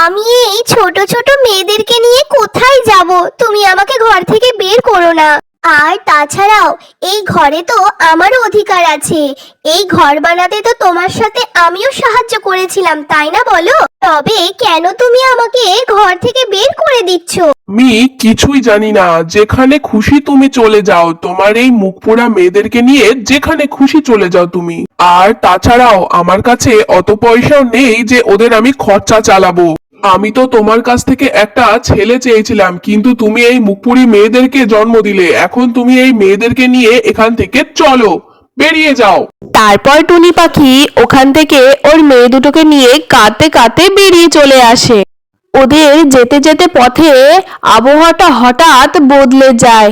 আমি এই ছোট ছোট মেয়েদেরকে নিয়ে কোথায় যাব? তুমি আমাকে ঘর থেকে বের করো না। আর তাছাড়াও এই ঘরে তো আমারও অধিকার আছে। এই ঘর বানাতে তো তোমার সাথে আমিও সাহায্য করেছিলাম, তাই না বলো? তবে কেন তুমি আমাকে ঘর থেকে বের করে দিচ্ছ? আমি কিছুই জানি না, যেখানে খুশি তুমি চলে যাও, তোমার এই মুখ পোড়া মেয়েদেরকে নিয়ে যেখানে খুশি চলে যাও তুমি। আর তাছাড়াও আমার কাছে অত পয়সাও নেই যে ওদের আমি খরচা চালাবো। আমি তো তোমার কাছ থেকে একটা ছেলে চেয়েছিলাম, কিন্তু তুমি এই মুখপুরি মেয়েদেরকে জন্ম দিলে। এখন তুমি এই মেয়েদেরকে নিয়ে এখান থেকে চলো, বেরিয়ে যাও। তারপর টুনি পাখি ওখান থেকে ওর মেয়ে দুটোকে নিয়ে কাঁদতে কাঁদতে বেরিয়ে চলে আসে। ওদের যেতে যেতে পথে আবহাওয়াটা হঠাৎ বদলে যায়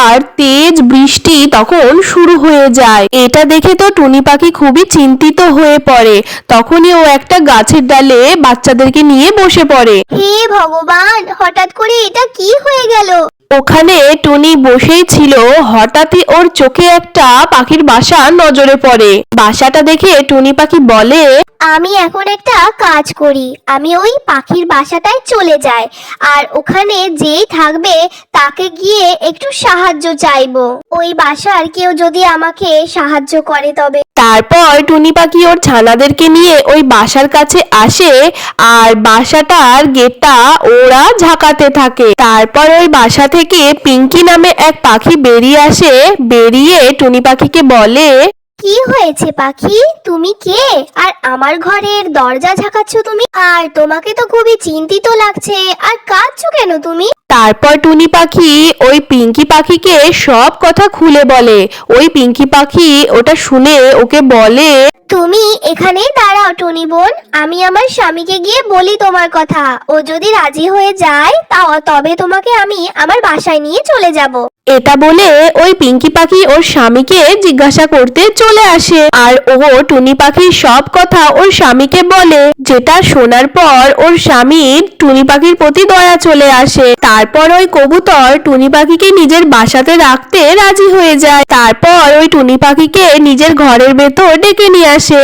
আর তেজ বৃষ্টি তখন শুরু হয়ে যায়। এটা দেখে তো টুনি পাখি খুবই চিন্তিত হয়ে পড়ে। তখনই ও একটা গাছের ডালে বাচ্চাদেরকে নিয়ে বসে পড়ে। হে ভগবান, হঠাৎ করে এটা কি হয়ে গেল? ওখানে টুনি বসেই ছিল, হঠাৎই ওর চোখে একটা পাখির বাসা নজরে পড়ে। বাসাটা দেখে টুনি পাখি বলে, আমি এখন একটা কাজ করি, আমি ওই পাখির বাসাটায় চলে যাই, আর ওখানে যেই থাকবে তাকে গিয়ে একটু সাহায্য চাইবো। ওই বাসার কেউ যদি আমাকে সাহায্য করে তবে। তারপর টুনি পাখি ওর ছানাদেরকে নিয়ে ওই বাসার কাছে আসে আর বাসাটার গেটটা ওরা ঝাঁকাতে থাকে। তারপর ওই বাসা থেকে পিঙ্কি নামে এক পাখি বেরিয়ে আসে। বেরিয়ে টুনি পাখিকে বলে, কি হয়েছে পাখি, তুমি কে? আর আমার ঘরের দরজা ঝাঁকাচ্ছ তুমি? আর তোমাকে তো খুবই চিন্তিত লাগছে, আর কাঁদছো কেন তুমি? তারপর টুনি পাখি ওই পিঙ্কি পাখিকে সব কথা খুলে বলে। ওই পিঙ্কি পাখি ওটা শুনে ওকে বলে, তুমি এখানে দাঁড়াও টুনি বোন, আমি আমার স্বামীকে গিয়ে বলি তোমার কথা। ও যদি রাজি হয়ে যায় তবে তোমাকে আমি আমার বাসায় নিয়ে চলে যাব। এটা বলে ওই পিঙ্কি পাখি ওর স্বামীকে জিজ্ঞাসা করতে চলে আসে আর ও টুনি পাখির সব কথা ওর স্বামীকে বলে, যেটা শোনার পর ওর স্বামীর টুনি পাখির প্রতি দয়া চলে আসে। তারপর ওই কবুতর টুনি পাখিকে নিজের বাসাতে রাখতে রাজি হয়ে যায়। তারপর ওই টুনি পাখিকে নিজের ঘরের ভেতর ডেকে নিয়ে আসে।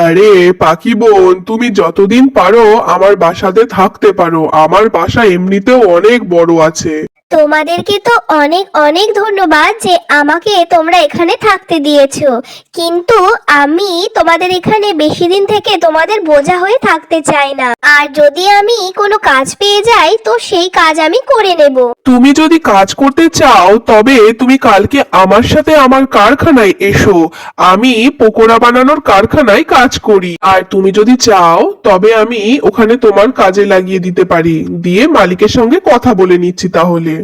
আরে পাখি বোন, তুমি যতদিন পারো আমার বাসাতে থাকতে পারো। আমার বাসা এমনিতেও অনেক বড় আছে। তোমাদেরকে তো অনেক অনেক ধন্যবাদ যে আমাকে তোমরা এখানে থাকতে দিয়েছো, কিন্তু আমি তোমাদের এখানে বেশি দিন থেকে তোমাদের বোঝা হয়ে থাকতে চাই না। আর যদি আমি কোনো কাজ পেয়ে যাই তো সেই কাজ আমি করে নেব। তুমি যদি কাজ করতে চাও তবে তুমি কালকে আমার সাথে আমার কারখানায় এসো। আমি পকোড়া বানানোর কারখানায় কাজ করি। আর তুমি যদি চাও তবে আমি ওখানে তোমার কাজে লাগিয়ে দিতে পারি। দিয়ে মালিকের সঙ্গে কথা বলে নিচ্ছি তাহলে।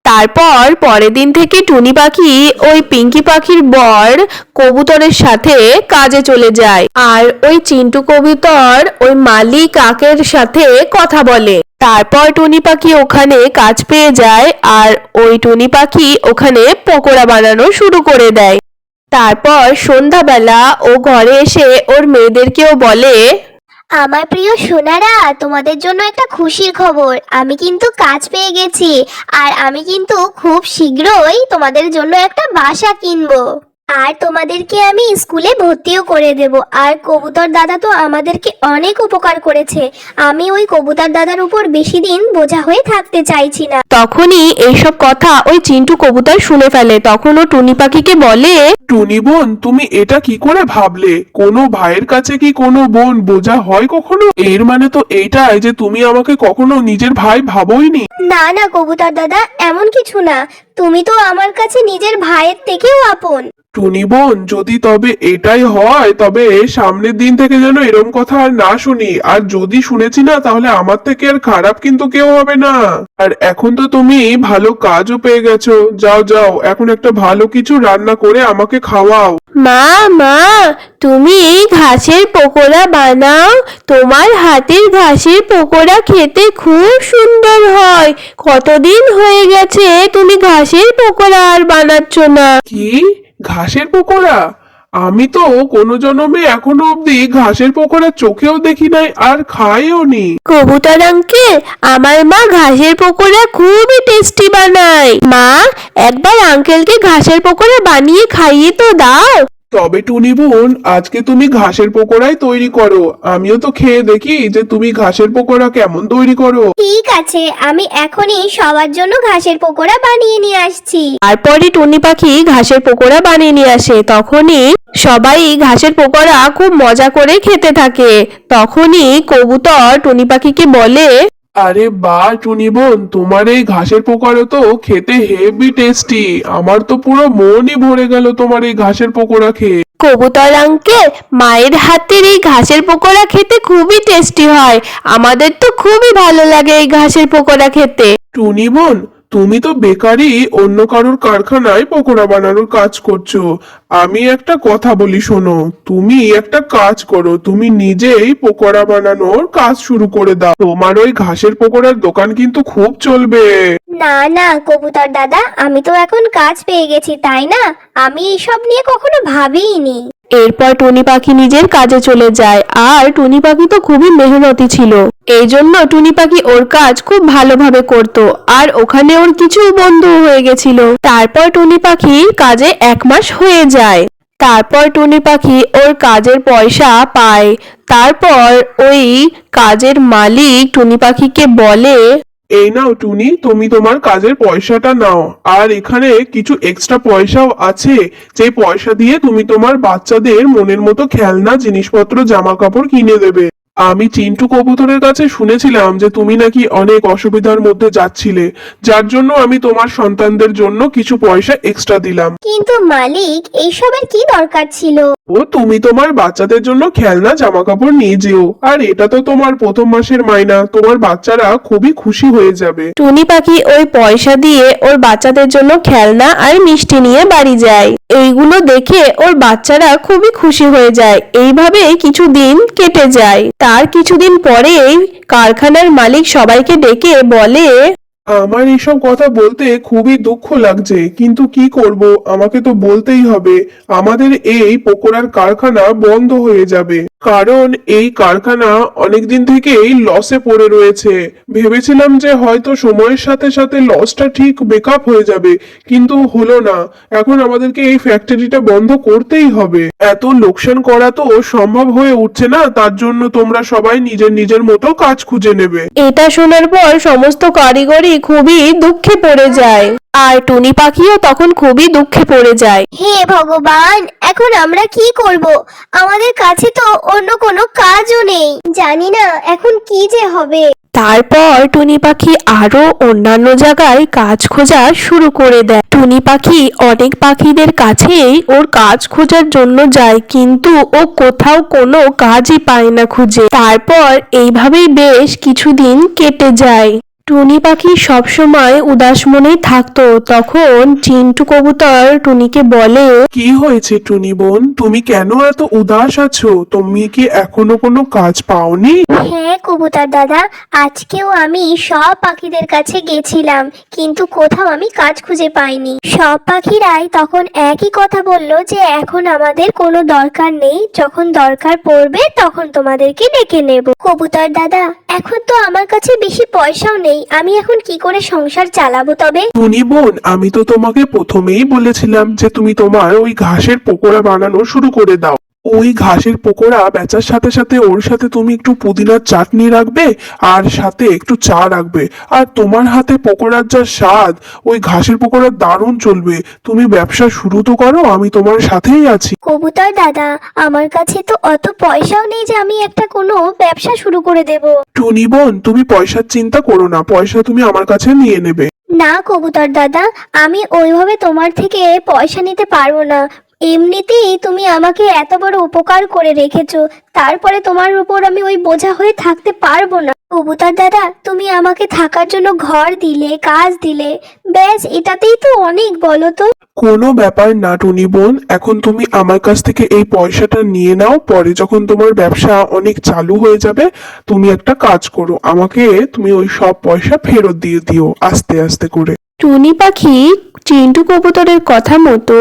তারপর পরের দিন থেকে টুনি পাখি ওই পিঙ্কি পাখির বর কবুতরের সাথে কাজে চলে যায় আর ওই চিন্টু কবুতর ওই মালি কাকের সাথে কথা বলে। তারপর টুনি পাখি ওখানে কাজ পেয়ে যায় আর ওই টুনি পাখি ওখানে পকোড়া বানানো শুরু করে দেয়। তারপর সন্ধ্যাবেলা ও ঘরে এসে ওর মেয়েদেরকেও বলে, আমার প্রিয় সোনারা, তোমাদের জন্য একটা খুশির খবর, আমি কিন্তু কাজ পেয়ে গেছি। আর আমি কিন্তু খুব শীঘ্রই তোমাদের জন্য একটা বাসা কিনবো। আর তোমাদেরকে আমি স্কুলে ভর্তিও করে দেব। আর কবুতর দাদা তো আমাদেরকে অনেক উপকার করেছে। আমি ওই কবুতর দাদার উপর বেশি দিন বোঝা হয়ে থাকতে চাইছি না। তখনই এইসব কথা ওই চিন্টু কবুতর শুনে ফেলে। তখন ও টুনি পাখিকে বলে, টুনি বোন, তুমি এটা কি করে ভাবলে? কোনো ভাইয়ের কাছে কি কোনো বোন বোঝা হয় কখনো? এর মানে তো এইটাই যে তুমি আমাকে কখনো নিজের ভাই ভাবোইনি। না না কবুতর দাদা, এমন কিছু না। তুমি তো আমার কাছে নিজের ভাইয়ের থেকেও আপন। টুনি বোন, যদি তবে এটাই হয় তবে সামনের দিন থেকে যেন এরম কথা আর না শুনি। আর যদি শুনেছি না তাহলে আমার থেকে আর খারাপ কিন্তু কেউ হবে না। আর এখন তো তুমি ভালো কাজও পেয়ে গেছো। যাও যাও, এখন একটা ভালো কিছু রান্না করে আমাকে খাওয়াও। মা মা, তুমি ঘাসের পকোড়া বানাও। তোমার হাতের ঘাসের পকোড়া খেতে খুব সুন্দর হয়। কতদিন হয়ে গেছে তুমি ঘাসের পকোড়া আর বানাচ্ছ না। কি? ঘাসের পকোড়া? আমি তো কোনো জন্মে এখনো অব্দি ঘাসের পকোড়া চোখেও দেখি নাই আর খাইও নি। কবুতর আঙ্কেল, আমার মা ঘাসের পকোড়া খুবই টেস্টি বানায়। মা, একবার আঙ্কেলকে ঘাসের পকোড়া বানিয়ে খাইয়ে তো দাও। তবে টুনি বোন, আজকে তুমি ঘাসের পকোড়াই তৈরি করো, আমিও তো খেয়ে দেখি যে তুমি ঘাসের পকোড়া কেমন তৈরি করো। ঠিক আছে, আমি এখনই সবার জন্য ঘাসের পকোড়া বানিয়ে নিয়ে আসছি। তারপরে টুনি পাখি ঘাসের পকোড়া বানিয়ে নিয়ে আসে। তখনই সবাই ঘাসের পকোড়া খুব মজা করে খেতে থাকে। তখনই কবুতর টুনি পাখিকে বলে, আরে বাহ টুনি বোন, তোমার এই ঘাসের পকোড়া তো খেতে হেভি টেস্টি, আমার তো পুরো মনই ভরে গেল তোমার এই ঘাসের পকোড়া খেয়ে। কবুতর আঙ্কেল, মায়ের হাতের এই ঘাসের পকোড়া খেতে খুবই টেস্টি হয়। আমাদের তো খুবই ভালো লাগে এই ঘাসের পকোড়া খেতে। টুনি বোন, তুমি তো বেকারি অন্য কারোর কারখানায় পকোড়া বানানোর কাজ করছো। আমি একটা কথা বলি শোনো, তুমি একটা কাজ করো, তুমি নিজেই পকোড়া বানানোর কাজ শুরু করে দাও, তোমার ওই ঘাসের পকোড়ার দোকান কিন্তু খুব চলবে। না না কবুতর দাদা, আমি তো এখন কাজ পেয়ে গেছি, তাই না? আমি এসব নিয়ে কখনো ভাবিইনি। এরপর টুনি পাখি নিজের কাজে চলে যায়। আর টুনি পাখি তো খুবই মেহনতি ছিল, এই জন্য টুনি পাখি ওর কাজ খুব ভালোভাবে করত। আর ওখানে ওর কিছু বন্ধু হয়ে গেছিল। তারপর টুনি পাখির কাজে 1 মাস হয়ে যায়। তারপর টুনি পাখি ওর কাজের পয়সা পায়। তারপর ওই কাজের মালিক টুনি পাখিকে বলে, এই নাও টুনি, তুমি তোমার কাজের পয়সাটা নাও, আর এখানে কিছু এক্সট্রা পয়সাও আছে, যে পয়সা দিয়ে তুমি তোমার বাচ্চাদের মনের মতো খেলনা জিনিসপত্র জামা কাপড় কিনে দেবে। আমি চিন্টু কবুতরের কাছে শুনেছিলাম যে তুমি নাকি অনেক অসুবিধার মধ্যে যাচ্ছিলে, যার জন্য আমি তোমার সন্তানদের জন্য কিছু পয়সা এক্সট্রা দিলাম। কিন্তু মালিক, এইসবের কি দরকার ছিল? ও তুমি তোমার বাচ্চাদের জন্য খেলনা জামা কাপড় নিয়ে যেও, আর এটা তো তোমার প্রথম মাসের মাইনা, তোমার বাচ্চারা খুবই খুশি হয়ে যাবে। টুনি পাখি ওই পয়সা দিয়ে ওর বাচ্চাদের জন্য খেলনা আর মিষ্টি নিয়ে বাড়ি যায়। এইগুলো দেখে ওর বাচ্চারা খুবই খুশি হয়ে যায়। এইভাবে কিছুদিন কেটে যায়। তার কিছুদিন পরেই কারখানার মালিক সবাইকে ডেকে বলে, আমার এসব কথা বলতে খুবই দুঃখ লাগছে, কিন্তু কি করব, আমাকে তো বলতেই হবে। আমাদের এই পকোড়ার কারখানা বন্ধ হয়ে যাবে, কারণ এই কারখানা অনেকদিন থেকেই লসে পড়ে রয়েছে। ভেবেছিলাম যে হয়তো সময়ের সাথে সাথে লসটা ঠিক বেকআপ হয়ে যাবে, কিন্তু হলো না। এখন আমাদেরকে এই ফ্যাক্টরিটা বন্ধ করতেই হবে। এত লোকসান করা তো সম্ভব হয়ে উঠছে না, তার জন্য তোমরা সবাই নিজের নিজের মতো কাজ খুঁজে নেবে। এটা শোনার পর সমস্ত কারিগরই খুবই দুঃখে পড়ে যায়। আর টুনি পাখিও তখন খুবই দুঃখে পড়ে যায়। হে ভগবান, এখন আমরা কি করব? আমাদের কাছে তো অন্য কোনো কাজও নেই, জানি না এখন কি যে হবে। তারপর টুনি পাখি আরো অন্যান্য জায়গায় কাজ খোঁজা শুরু করে দেয়। টুনি পাখি অনেক পাখিদের কাছেই ওর কাজ খোঁজার জন্য যায়, কিন্তু ও কোথাও কোনো কাজই পায় না খুঁজে। তারপর এইভাবেই বেশ কিছুদিন কেটে যায়। টুনি পাখি সবসময় উদাস মনেই থাকতো। তখন চিন্টু কবুতর টুনিকে বলে, কি হয়েছে টুনি বোন, তুমি কেন এত উদাস আছো? তুমি কি এখনো কোনো কাজ পাওনি? হ্যাঁ কবুতর দাদা, আজকেও আমি সব পাখিদের কাছে গেছিলাম, কিন্তু কোথাও আমি কাজ খুঁজে পাইনি। সব পাখিরাই তখন একই কথা বলল যে এখন আমাদের কোনো দরকার নেই, যখন দরকার পড়বে তখন তোমাদেরকে ডেকে নেব। কবুতর দাদা, এখন তো আমার কাছে বেশি পয়সাও নেই, আমি এখন কি করে সংসার চালাবো তবে? টুনি বোন, আমি তো তোমাকে প্রথমেই বলেছিলাম যে তুমি তোমার ওই ঘাসের পকোড়া বানানো শুরু করে দাও। ওই ঘাসের পকোড়া বেচার সাথে সাথে ওর সাথে তুমি একটু পুদিনার চাটনি রাখবে, আর সাথে একটু চা রাখবে, আর তোমার হাতে পকোড়ার যা স্বাদ, ওই ঘাসের পকোড়া দারুণ চলবে। তুমি ব্যবসা শুরু তো করো, আমি তোমার সাথেই আছি। কবুতর দাদা, আমার কাছে তো অত পয়সাও নেই যে আমি একটা কোনো ব্যবসা শুরু করে দেব। টুনি বোন, তুমি পয়সার চিন্তা করো না, পয়সা তুমি আমার কাছে নিয়ে নেবে। না কবুতর দাদা, আমি ওইভাবে তোমার থেকে পয়সা নিতে পারবো না। এমনিতেই তুমি আমাকে এত বড় উপকার করে রেখেছো, তারপরে তোমার উপর আমি ওই বোঝা হয়ে থাকতে পারবো না। কবুতর দাদা, তুমি আমাকে থাকার জন্য ঘর দিলে, কাজ দিলে, ব্যাস এটাতেই তো অনেক, বলো তো। কোনো ব্যাপার না টুনি বোন, এখন তুমি আমার কাছ থেকে এই পয়সাটা নিয়ে নাও। পরে যখন তোমার ব্যবসা অনেক চালু হয়ে যাবে, তুমি একটা কাজ করো, আমাকে তুমি ওই সব পয়সা ফেরত দিয়ে দিও আস্তে আস্তে করে। টুনি পাখি চিন্টু কবুতরের কথা মতো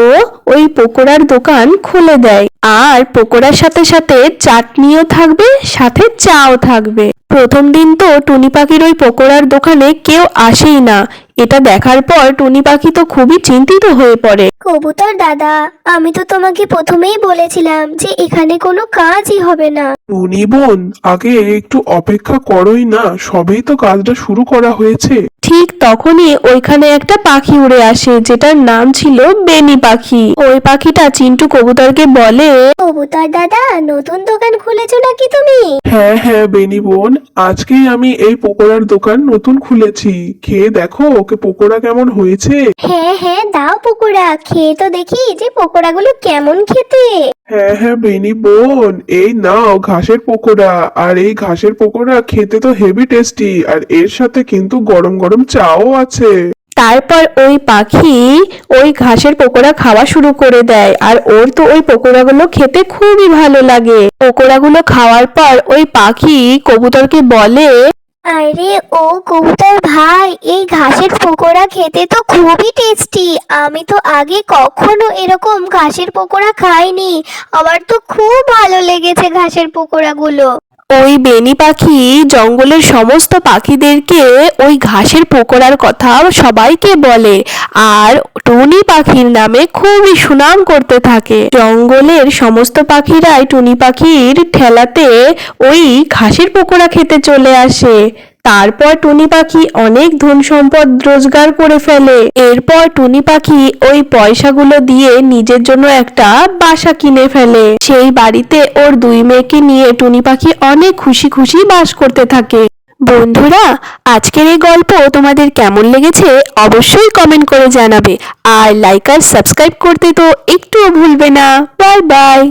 ওই পকোড়ার দোকান খুলে দেয়। আর পকোড়ার সাথে সাথে চাটনিও থাকবে, সাথে চাও থাকবে। প্রথম দিন তো টুনি পাখির ওই পকোড়ার দোকানে কেউ আসেই না। এটা দেখার পর টুনি পাখি তো খুবই চিন্তিত হয়ে পড়ে। কবুতর দাদা, আমি তো তোমাকে প্রথমেই বলেছিলাম যে এখানে কোনো কাজই হবে না। টুনি বোন, আগে একটু অপেক্ষা করোই না, সবেই তো কাজটা শুরু করা হয়েছে। ঠিক তখনই ওইখানে একটা পাখি উড়ে আসে, যেটার নাম ছিল বেনি পাখি। ওই পাখিটা চিন্টু কবুতরকে বলে, কবুতর দাদা, নতুন দোকান খুলেছো নাকি তুমি? হ্যাঁ হ্যাঁ বেনি বোন, আজকেই আমি এই পকোড়ার দোকান নতুন খুলেছি। খেয়ে দেখো ওকে পকোড়া কেমন হয়েছে। হ্যাঁ হ্যাঁ, দাও পকোড়া, খেয়ে তো দেখি যে পকোড়াগুলো কেমন খেতে। হ্যাঁ হ্যাঁ বেনি বোন, এই নাও ঘাসের পকোড়া। আর এই ঘাসের পকোড়া খেতে তো হেভি টেস্টি, আর এর সাথে কিন্তু গরম গরম চাও আছে। তারপর ওই পাখি ওই ঘাসের পকোড়া খাওয়া শুরু করে দেয়। আর ওর তো ওই পকোড়াগুলো খেতে খুবই ভালো লাগে। পকোড়াগুলো খাওয়ার পর ওই পাখি কবুতরকে বলে, আরে ও কবুতর ভাই, এই ঘাসের পকোড়া খেতে তো খুবই টেস্টি। আমি তো আগে কখনো এরকম ঘাসের পকোড়া খাইনি। আমার তো খুব ভালো লেগেছে ঘাসের পকোড়াগুলো। ওই বেনি পাখি জঙ্গলের সমস্ত পাখিদেরকে ওই ঘাসের পকোড়ার কথা সবাইকে বলে, আর টুনি পাখির নামে খুবই সুনাম করতে থাকে। জঙ্গলের সমস্ত পাখিরাই টুনি পাখির ঠেলাতে ওই ঘাসের পকোড়া খেতে চলে আসে। তারপর টুনি পাখি অনেক ধন সম্পদ রোজগার করে ফেলে। এরপর টুনি পাখি ওই পয়সাগুলো দিয়ে নিজের জন্য একটা বাসা কিনে ফেলে। সেই বাড়িতে ওর দুই মেয়েকে নিয়ে টুনি পাখি অনেক খুশি খুশি বাস করতে থাকে। বন্ধুরা, আজকের এই গল্প তোমাদের কেমন লেগেছে অবশ্যই কমেন্ট করে জানাবে। আর লাইক আর সাবস্ক্রাইব করতে তো একটুও ভুলবে না। Bye bye.